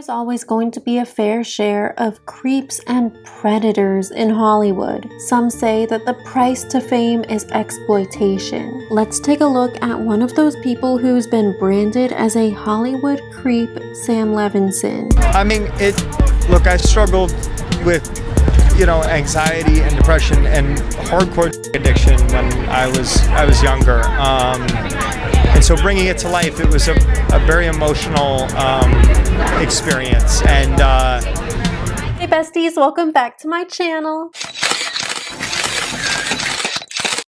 There's always going to be a fair share of creeps and predators in Hollywood. Some say that the price to fame is exploitation. Let's take a look at one of those people who's been branded as a Hollywood creep, Sam Levinson. I mean, look, I struggled with, anxiety and depression and hardcore addiction when I was younger. And so bringing it to life, it was a very emotional experience. And Hey besties, welcome back to my channel.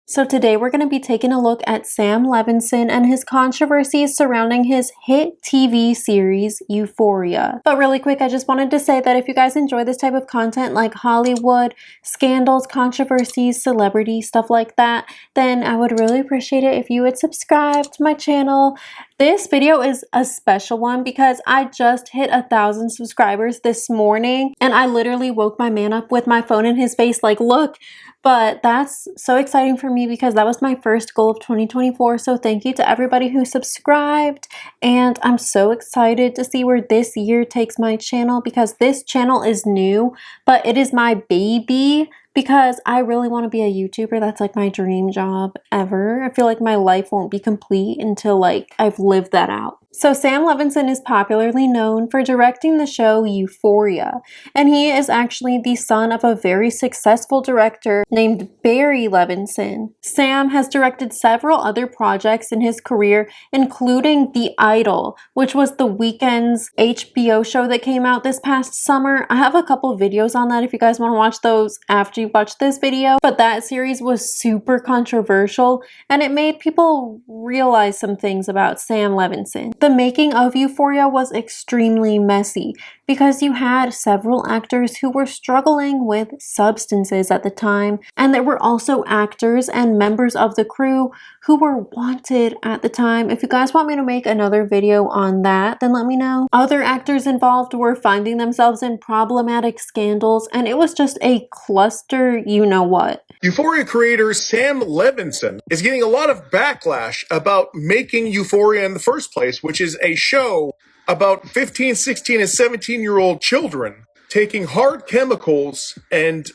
So today we're going to be taking a look at Sam Levinson and his controversies surrounding his hit TV series, Euphoria. But really quick, I just wanted to say that if you guys enjoy this type of content like Hollywood, scandals, controversies, celebrity, stuff like that, then I would really appreciate it if you would subscribe to my channel. This video is a special one because I just hit 1,000 subscribers this morning and I literally woke my man up with my phone in his face like, look. But that's so exciting for me because that was my first goal of 2024. So thank you to everybody who subscribed. And I'm so excited to see where this year takes my channel because this channel is new, but it is my baby because I really want to be a YouTuber. That's like my dream job ever. I feel like my life won't be complete until I've lived that out. So Sam Levinson is popularly known for directing the show Euphoria, and he is actually the son of a very successful director named Barry Levinson. Sam has directed several other projects in his career, including The Idol, which was The Weeknd's HBO show that came out this past summer. I have a couple videos on that if you guys want to watch those after you watch this video, but that series was super controversial and it made people realize some things about Sam Levinson. The making of Euphoria was extremely messy because you had several actors who were struggling with substances at the time, and there were also actors and members of the crew who were wanted at the time. If you guys want me to make another video on that, then let me know. Other actors involved were finding themselves in problematic scandals, and it was just a cluster, you know what. Euphoria creator Sam Levinson is getting a lot of backlash about making Euphoria in the first place, which is a show about 15, 16, and 17-year-old children taking hard chemicals and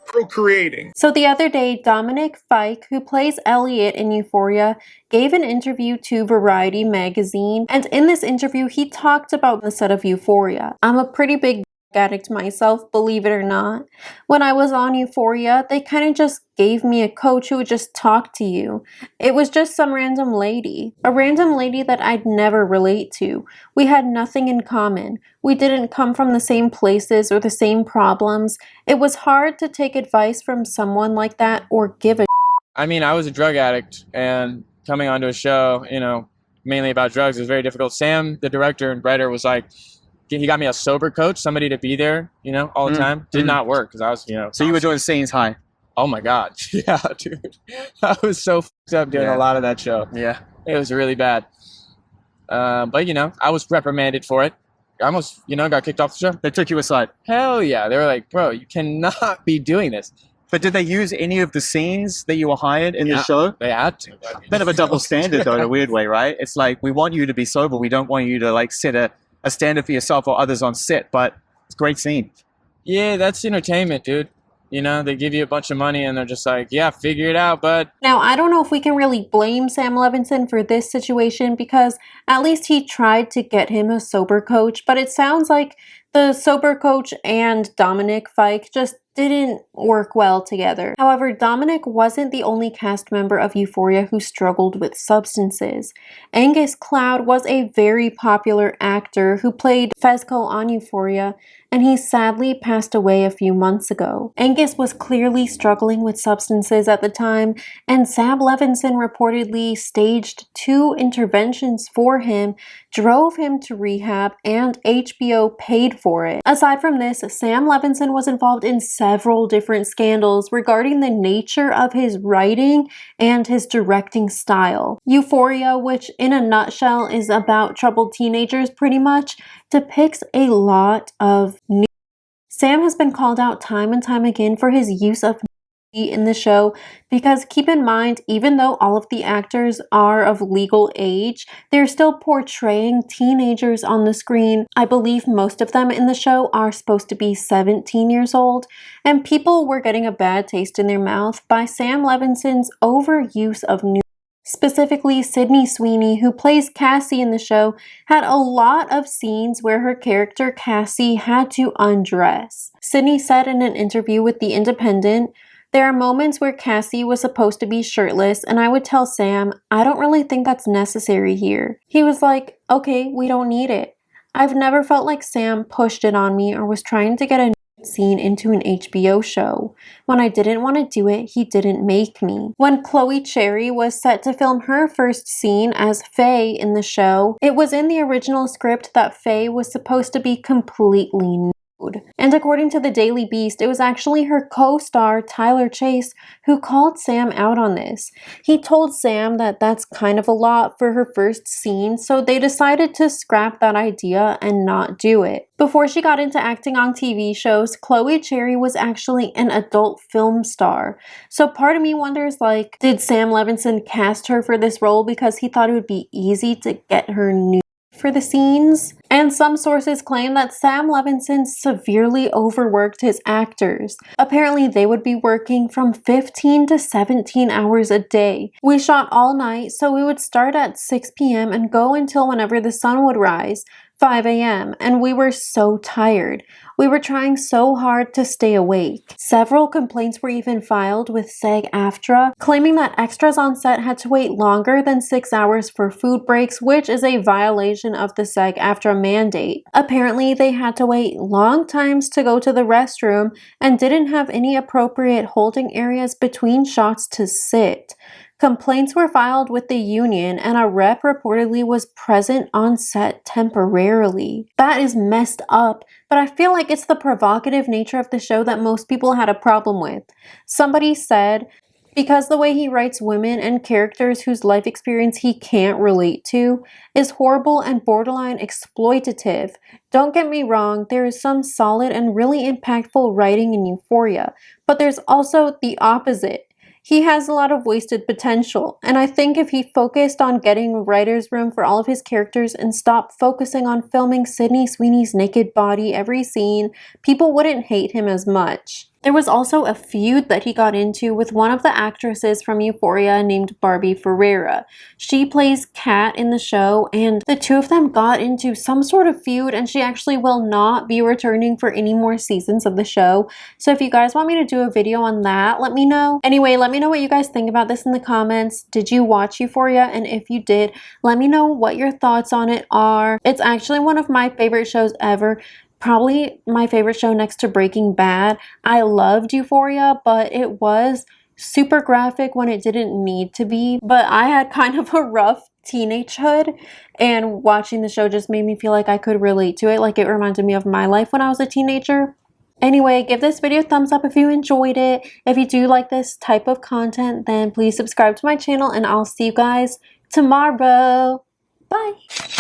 procreating. So the other day, Dominic Fike, who plays Elliot in Euphoria, gave an interview to Variety magazine, and in this interview, he talked about the set of Euphoria. I'm a pretty big addict myself, believe it or not. When I was on Euphoria, they kind of just gave me a coach who would just talk to you. It was just some random lady. A random lady that I'd never relate to. We had nothing in common. We didn't come from the same places or the same problems. It was hard to take advice from someone like that or give a I mean, I was a drug addict, and coming onto a show, mainly about drugs, was very difficult. Sam, the director and writer, was like, he got me a sober coach, somebody to be there, all the time. Did not work because I was, So you were doing scenes high? Oh my God. Yeah, dude. I was so fucked up doing a lot of that show. Yeah. It was really bad. But, I was reprimanded for it. I almost, got kicked off the show. They took you aside? Hell yeah. They were like, bro, you cannot be doing this. But did they use any of the scenes that you were hired in the show? They had to. Bit of a double standard, though, in a weird way, right? It's like, we want you to be sober. We don't want you to, set a standard for yourself or others on set, but it's a great scene. Yeah, that's entertainment, dude. They give you a bunch of money and they're just like, yeah, figure it out, bud. Now, I don't know if we can really blame Sam Levinson for this situation because at least he tried to get him a sober coach, but it sounds like the sober coach and Dominic Fike just didn't work well together. However, Dominic wasn't the only cast member of Euphoria who struggled with substances. Angus Cloud was a very popular actor who played Fezco on Euphoria, and he sadly passed away a few months ago. Angus was clearly struggling with substances at the time, and Sam Levinson reportedly staged 2 interventions for him, drove him to rehab, and HBO paid for it. Aside from this, Sam Levinson was involved in several different scandals regarding the nature of his writing and his directing style. Euphoria, which in a nutshell is about troubled teenagers pretty much, depicts a lot of Sam has been called out time and time again for his use of in the show, because keep in mind, even though all of the actors are of legal age, they're still portraying teenagers on the screen. I believe most of them in the show are supposed to be 17 years old, and people were getting a bad taste in their mouth by Sam Levinson's overuse of nudity. Specifically, Sydney Sweeney, who plays Cassie in the show, had a lot of scenes where her character Cassie had to undress. Sydney said in an interview with The Independent, "There are moments where Cassie was supposed to be shirtless, and I would tell Sam, I don't really think that's necessary here." He was like, "Okay, we don't need it." I've never felt like Sam pushed it on me or was trying to get a scene into an HBO show. When I didn't want to do it, he didn't make me. When Chloe Cherry was set to film her first scene as Faye in the show, it was in the original script that Faye was supposed to be completely nude. And according to the Daily Beast, it was actually her co-star Tyler Chase who called Sam out on this. He told Sam that that's kind of a lot for her first scene, so they decided to scrap that idea and not do it. Before she got into acting on TV shows, Chloe Cherry was actually an adult film star. So part of me wonders, like, did Sam Levinson cast her for this role because he thought it would be easy to get her nude for the scenes? And some sources claim that Sam Levinson severely overworked his actors. Apparently, they would be working from 15 to 17 hours a day. We shot all night, so we would start at 6 p.m. and go until whenever the sun would rise, 5 a.m., and we were so tired. We were trying so hard to stay awake. Several complaints were even filed with SAG-AFTRA, claiming that extras on set had to wait longer than 6 hours for food breaks, which is a violation of the SAG-AFTRA mandate. Apparently, they had to wait long times to go to the restroom and didn't have any appropriate holding areas between shots to sit. Complaints were filed with the union, and a rep reportedly was present on set temporarily. That is messed up, but I feel like it's the provocative nature of the show that most people had a problem with. Somebody said, because the way he writes women and characters whose life experience he can't relate to is horrible and borderline exploitative. Don't get me wrong, there is some solid and really impactful writing in Euphoria, but there's also the opposite. He has a lot of wasted potential, and I think if he focused on getting writer's room for all of his characters and stopped focusing on filming Sydney Sweeney's naked body every scene, people wouldn't hate him as much. There was also a feud that he got into with one of the actresses from Euphoria named Barbie Ferreira. She plays Kat in the show, and the two of them got into some sort of feud, and she actually will not be returning for any more seasons of the show. So if you guys want me to do a video on that, let me know. Anyway, let me know what you guys think about this in the comments. Did you watch Euphoria? And if you did, let me know what your thoughts on it are. It's actually one of my favorite shows ever. Probably my favorite show next to Breaking Bad. I loved Euphoria, but it was super graphic when it didn't need to be. But I had kind of a rough teenagehood, and watching the show just made me feel like I could relate to it. Like, it reminded me of my life when I was a teenager. Anyway, give this video a thumbs up if you enjoyed it. If you do like this type of content, then please subscribe to my channel, and I'll see you guys tomorrow. Bye!